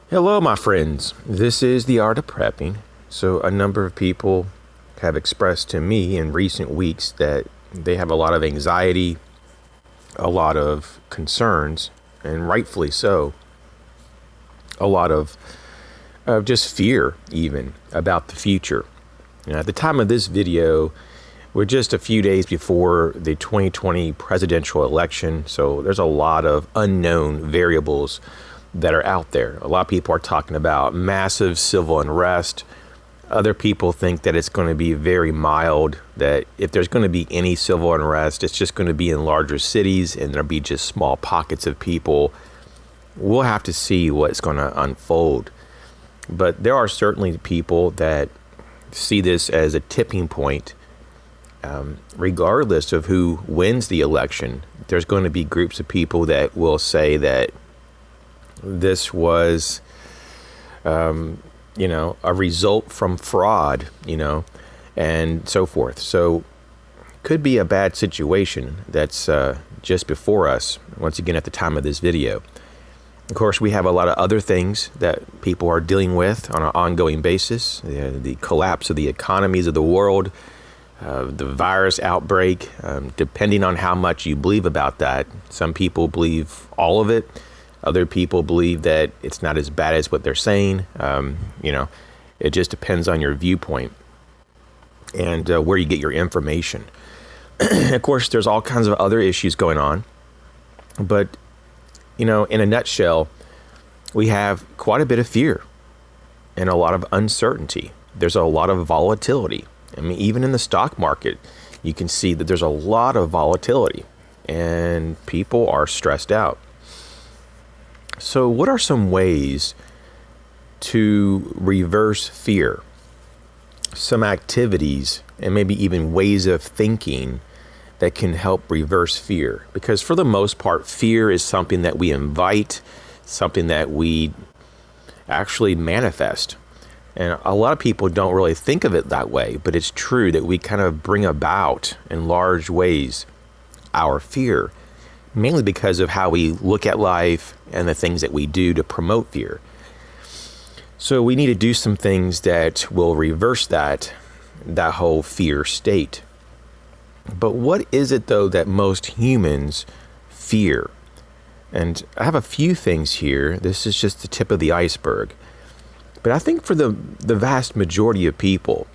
Hello, my friends. This is The Art of Prepping. So, a number of people have expressed to me in recent weeks that they have a lot of anxiety, a lot of concerns, and rightfully so, a lot of just fear, even about the future. At the time of this video, we're just a few days before the 2020 presidential election, so there's a lot of unknown variables that are out there. A lot of people are talking about massive civil unrest. Other people think that it's going to be very mild, that if there's going to be any civil unrest, it's just going to be in larger cities and there'll be just small pockets of people. We'll have to see what's going to unfold. But there are certainly people that see this as a tipping point. Regardless of who wins the election, there's going to be groups of people that will say that this was, a result from fraud, and so forth. So could be a bad situation that's just before us, once again, at the time of this video. Of course, we have a lot of other things that people are dealing with on an ongoing basis. The collapse of the economies of the world, the virus outbreak, depending on how much you believe about that. Some people believe all of it. Other people believe that it's not as bad as what they're saying. It just depends on your viewpoint and where you get your information. Of course, there's all kinds of other issues going on. But, in a nutshell, we have quite a bit of fear and a lot of uncertainty. There's a lot of volatility. I mean, even in the stock market, you can see that there's a lot of volatility and people are stressed out. So what are some ways to reverse fear? Some activities and maybe even ways of thinking that can help reverse fear. Because for the most part, fear is something that we invite, something that we actually manifest. And a lot of people don't really think of it that way, but it's true that we kind of bring about in large ways our fear, mainly because of how we look at life and the things that we do to promote fear. So we need to do some things that will reverse that whole fear state. But what is it, though, that most humans fear? And I have a few things here. This is just the tip of the iceberg. But I think for the vast majority of people,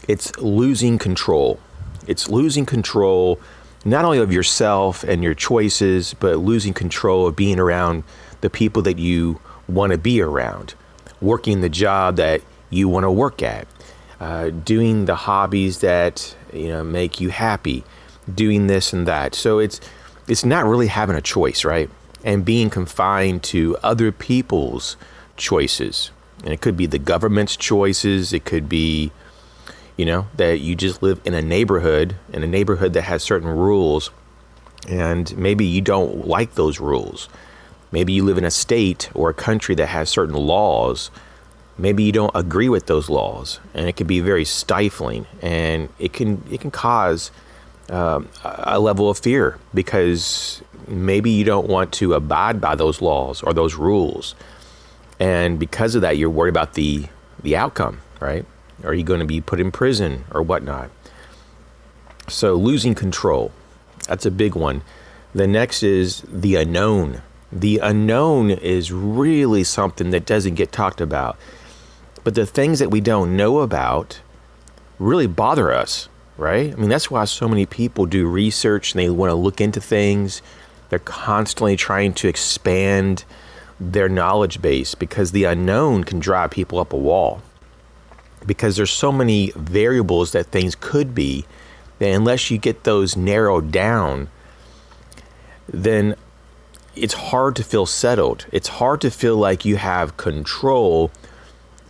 it's losing control. It's losing control not only of yourself and your choices, but losing control of being around the people that you want to be around, working the job that you want to work at, doing the hobbies that make you happy, doing this and that. So it's not really having a choice, right? And being confined to other people's choices. And it could be the government's choices. It could be that you just live in a neighborhood that has certain rules, and maybe you don't like those rules. Maybe you live in a state or a country that has certain laws. Maybe you don't agree with those laws, and it can be very stifling, and it can cause a level of fear because maybe you don't want to abide by those laws or those rules, and because of that, you're worried about the outcome, right? Are you going to be put in prison or whatnot? So losing control, that's a big one. The next is the unknown. The unknown is really something that doesn't get talked about. But the things that we don't know about really bother us, right? I mean, that's why so many people do research and they want to look into things. They're constantly trying to expand their knowledge base because the unknown can drive people up a wall. Because there's so many variables that things could be, that unless you get those narrowed down, then it's hard to feel settled. It's hard to feel like you have control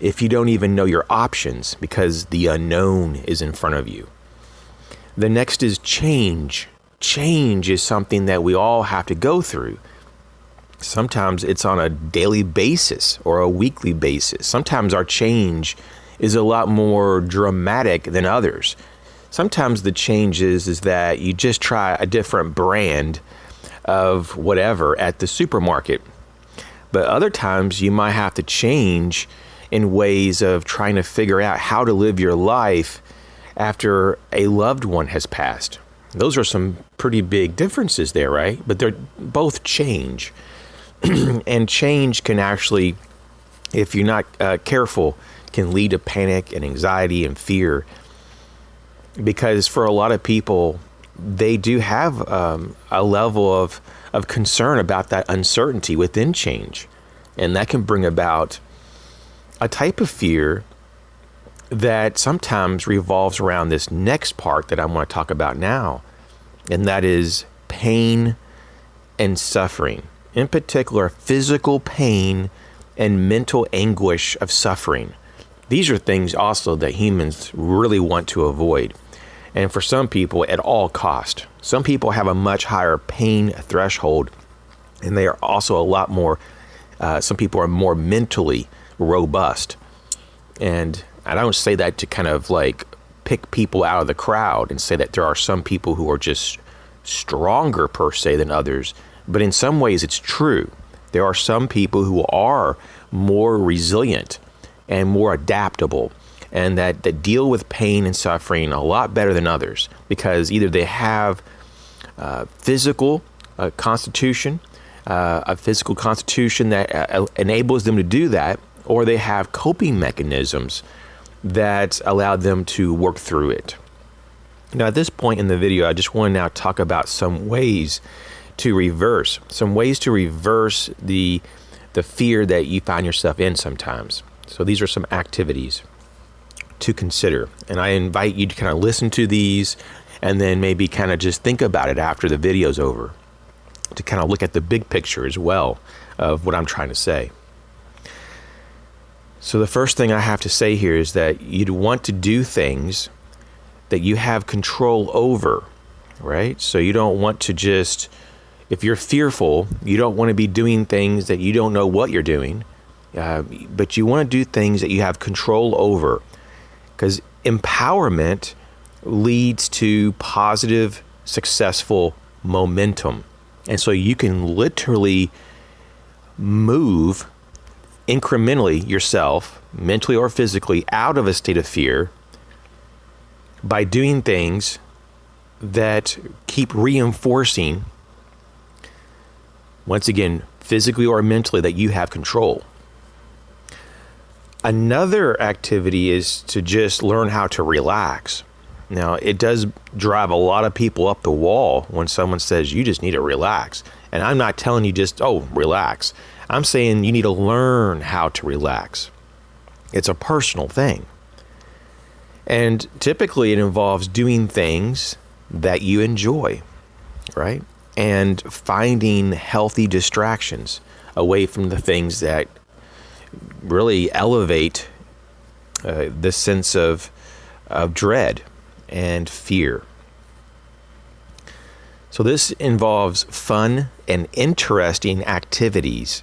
if you don't even know your options because the unknown is in front of you. The next is change. Change is something that we all have to go through. Sometimes it's on a daily basis or a weekly basis. Sometimes our change is a lot more dramatic than others. Sometimes the change is that you just try a different brand of whatever at the supermarket. But other times you might have to change in ways of trying to figure out how to live your life after a loved one has passed. Those are some pretty big differences there, right? But they're both change. And change can actually, if you're not careful, can lead to panic and anxiety and fear. Because for a lot of people, they do have a level of concern about that uncertainty within change. And that can bring about a type of fear that sometimes revolves around this next part that I want to talk about now. And that is pain and suffering. In particular, physical pain and mental anguish of suffering. These are things also that humans really want to avoid. And for some people, at all cost. Some people have a much higher pain threshold, and they are also a lot more, some people are more mentally robust. And I don't say that to kind of like pick people out of the crowd and say that there are some people who are just stronger per se than others. But in some ways, it's true. There are some people who are more resilient and more adaptable, and that deal with pain and suffering a lot better than others, because either they have physical constitution that enables them to do that, or they have coping mechanisms that allow them to work through it. Now, at this point in the video, I just want to now talk about some ways to reverse the fear that you find yourself in sometimes. So these are some activities to consider. And I invite you to kind of listen to these and then maybe kind of just think about it after the video's over, to kind of look at the big picture as well of what I'm trying to say. So the first thing I have to say here is that you'd want to do things that you have control over, right? So you don't want to just, if you're fearful, you don't want to be doing things that you don't know what you're doing, but you want to do things that you have control over, because empowerment leads to positive, successful momentum. And so you can literally move incrementally yourself, mentally or physically, out of a state of fear by doing things that keep reinforcing, once again, physically or mentally, that you have control. Another activity is to just learn how to relax. Now, it does drive a lot of people up the wall when someone says you just need to relax. And I'm not telling you just, relax. I'm saying you need to learn how to relax. It's a personal thing. And typically it involves doing things that you enjoy, right? And finding healthy distractions away from the things that really elevate the sense of dread and fear. So this involves fun and interesting activities.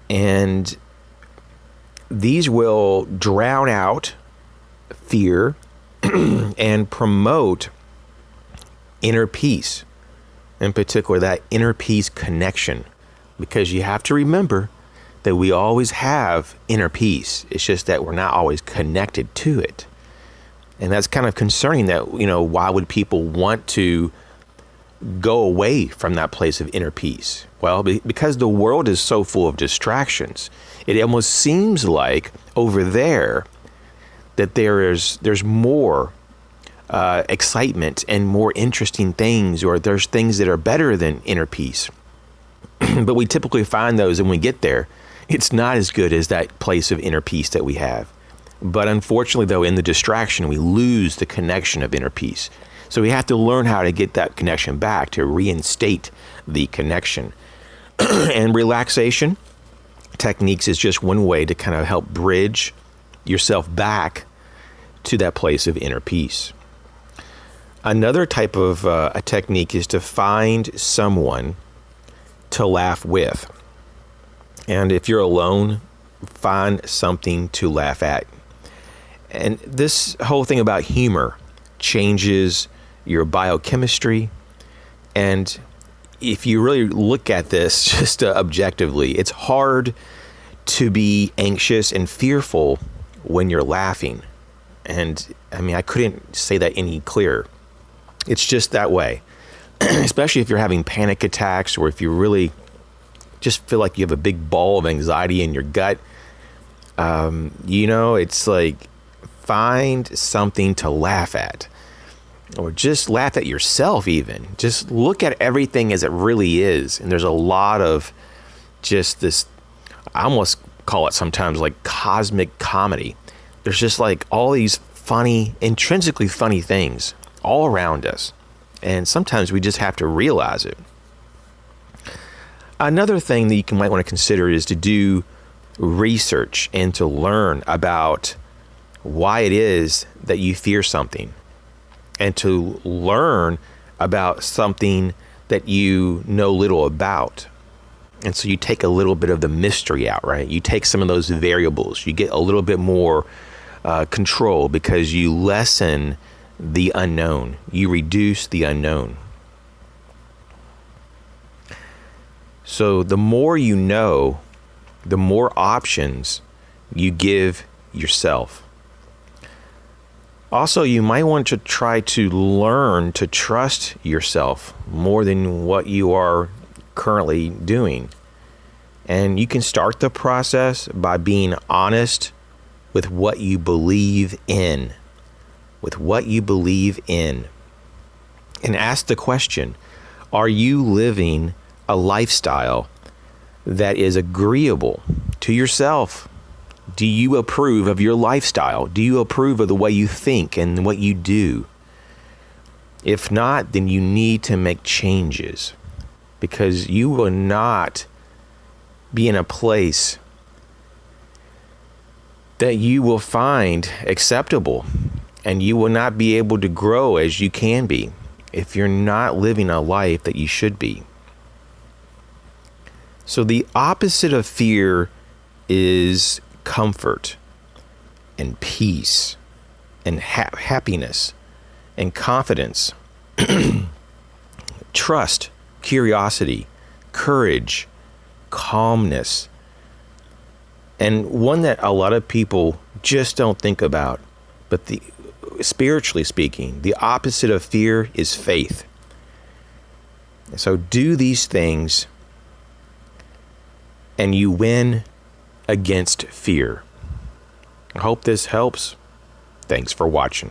And these will drown out fear and promote inner peace. In particular, that inner peace connection. Because you have to remember that we always have inner peace. It's just that we're not always connected to it. And that's kind of concerning that, why would people want to go away from that place of inner peace? Well, because the world is so full of distractions. It almost seems like over there that there's more excitement and more interesting things, or there's things that are better than inner peace. But we typically find those, and when we get there, it's not as good as that place of inner peace that we have. But unfortunately, though, in the distraction, we lose the connection of inner peace. So we have to learn how to get that connection back, to reinstate the connection. And relaxation techniques is just one way to kind of help bridge yourself back to that place of inner peace. Another type of a technique is to find someone to laugh with. And if you're alone, find something to laugh at. And this whole thing about humor changes your biochemistry, and if you really look at this just objectively, it's hard to be anxious and fearful when you're laughing. And I mean, I couldn't say that any clearer. It's just that way, especially if you're having panic attacks, or if you really just feel like you have a big ball of anxiety in your gut. It's like, find something to laugh at, or just laugh at yourself even. Just look at everything as it really is. And there's a lot of just this, I almost call it sometimes like cosmic comedy. There's just like all these funny, intrinsically funny things all around us. And sometimes we just have to realize it. Another thing that you might want to consider is to do research and to learn about why it is that you fear something, and to learn about something that you know little about. And so you take a little bit of the mystery out, right? You take some of those variables. You get a little bit more control, because you lessen the unknown. You reduce the unknown. So the more you know, the more options you give yourself. Also, you might want to try to learn to trust yourself more than what you are currently doing. And you can start the process by being honest with what you believe in. With what you believe in. And ask the question, are you living a lifestyle that is agreeable to yourself? Do you approve of your lifestyle? Do you approve of the way you think and what you do? If not, then you need to make changes, because you will not be in a place that you will find acceptable, and you will not be able to grow as you can be if you're not living a life that you should be. So the opposite of fear is comfort and peace and happiness and confidence, trust, curiosity, courage, calmness. And one that a lot of people just don't think about, but spiritually speaking, the opposite of fear is faith. So do these things and you win against fear. I hope this helps. Thanks for watching.